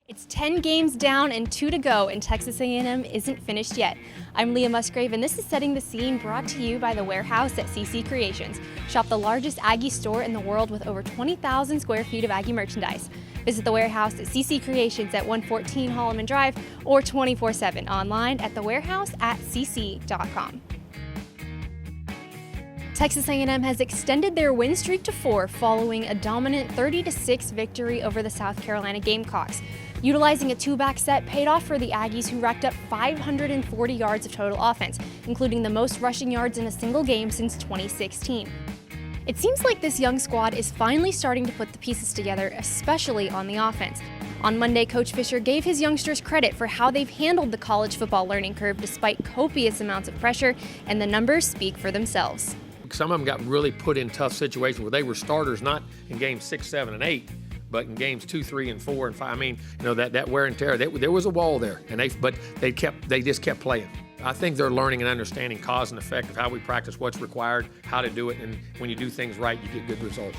It's 10 games down and 2 to go, and Texas A&M isn't finished yet. I'm Leah Musgrave, and this is Setting the Scene, brought to you by The Warehouse at CC Creations. Shop the largest Aggie store in the world with over 20,000 square feet of Aggie merchandise. Visit The Warehouse at CC Creations at 114 Holloman Drive or 24/7 online at thewarehouse@cc.com. Texas A&M has extended their win streak to 4 following a dominant 30-6 victory over the South Carolina Gamecocks. Utilizing a two-back set paid off for the Aggies, who racked up 540 yards of total offense, including the most rushing yards in a single game since 2016. It seems like this young squad is finally starting to put the pieces together, especially on the offense. On Monday, Coach Fisher gave his youngsters credit for how they've handled the college football learning curve despite copious amounts of pressure, and the numbers speak for themselves. Some of them got really put in tough situations where they were starters not in games 6, 7, and 8, but in games 2, 3, and 4, and 5. I mean, that wear and tear. There was a wall there, and they just kept playing. I think they're learning and understanding cause and effect of how we practice, what's required, how to do it, and when you do things right, you get good results.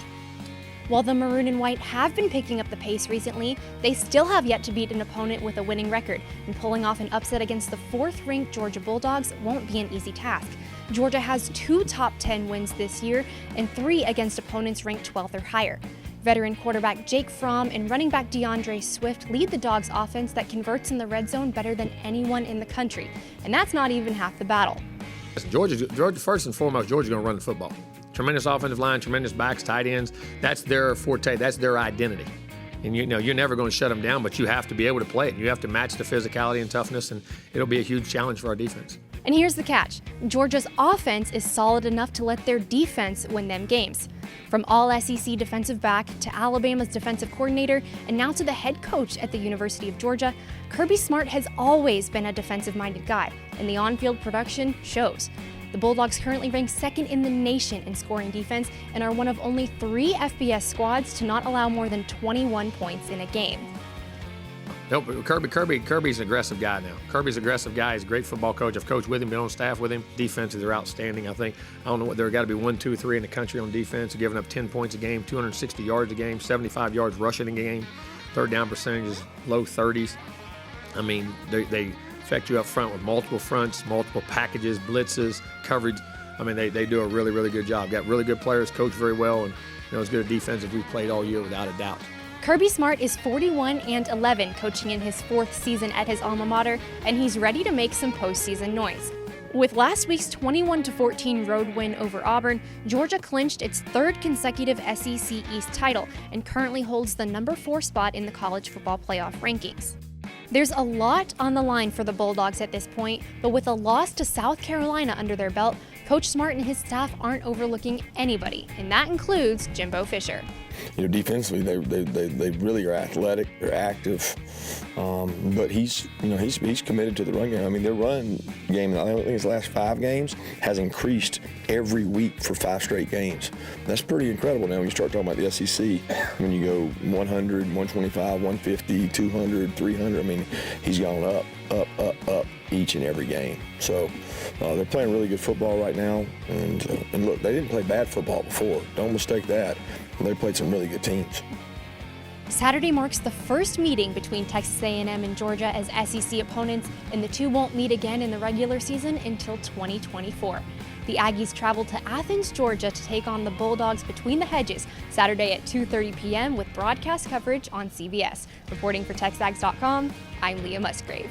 While the Maroon and White have been picking up the pace recently, they still have yet to beat an opponent with a winning record, and pulling off an upset against the 4th-ranked Georgia Bulldogs won't be an easy task. Georgia has 2 top 10 wins this year and 3 against opponents ranked 12th or higher. Veteran quarterback Jake Fromm and running back DeAndre Swift lead the Dogs' offense that converts in the red zone better than anyone in the country, and that's not even half the battle. Georgia, first and foremost, Georgia's going to run the football. Tremendous offensive line, tremendous backs, tight ends. That's their forte. That's their identity. And you're never going to shut them down, but you have to be able to play it. You have to match the physicality and toughness, and it'll be a huge challenge for our defense. And here's the catch. Georgia's offense is solid enough to let their defense win them games. From all-SEC defensive back to Alabama's defensive coordinator and now to the head coach at the University of Georgia, Kirby Smart has always been a defensive-minded guy, and the on-field production shows. The Bulldogs currently rank 2nd in the nation in scoring defense and are one of only 3 FBS squads to not allow more than 21 points in a game. Nope, Kirby's an aggressive guy now. Kirby's an aggressive guy. He's a great football coach. I've coached with him, been on staff with him. Defenses are outstanding, I think. I don't know what, there got to be 1, 2, 3 in the country on defense, giving up 10 points a game, 260 yards a game, 75 yards rushing a game. Third down percentages, low 30s. I mean, they affect you up front with multiple fronts, multiple packages, blitzes, coverage. I mean, they do a really, really good job. Got really good players, coach very well, and as good a defense as we've played all year without a doubt. Kirby Smart is 41-11, coaching in his 4th season at his alma mater, and he's ready to make some postseason noise. With last week's 21-14 road win over Auburn, Georgia clinched its 3rd consecutive SEC East title and currently holds the number 4 spot in the college football playoff rankings. There's a lot on the line for the Bulldogs at this point, but with a loss to South Carolina under their belt, Coach Smart and his staff aren't overlooking anybody, and that includes Jimbo Fisher. Defensively, they really are athletic. They're active, but he's committed to the run game. I mean, their run game, I think his last 5 games has increased every week for 5 straight games. That's pretty incredible. Now, when you start talking about the SEC, when you go 100, 125, 150, 200, 300, I mean, he's gone up each and every game. So they're playing really good football right now. And look, they didn't play bad football before. Don't mistake that. They played some really good teams. Saturday marks the first meeting between Texas A&M and Georgia as SEC opponents, and the two won't meet again in the regular season until 2024. The Aggies travel to Athens, Georgia to take on the Bulldogs between the hedges Saturday at 2:30 p.m. with broadcast coverage on CBS. Reporting for TexAgs.com, I'm Leah Musgrave.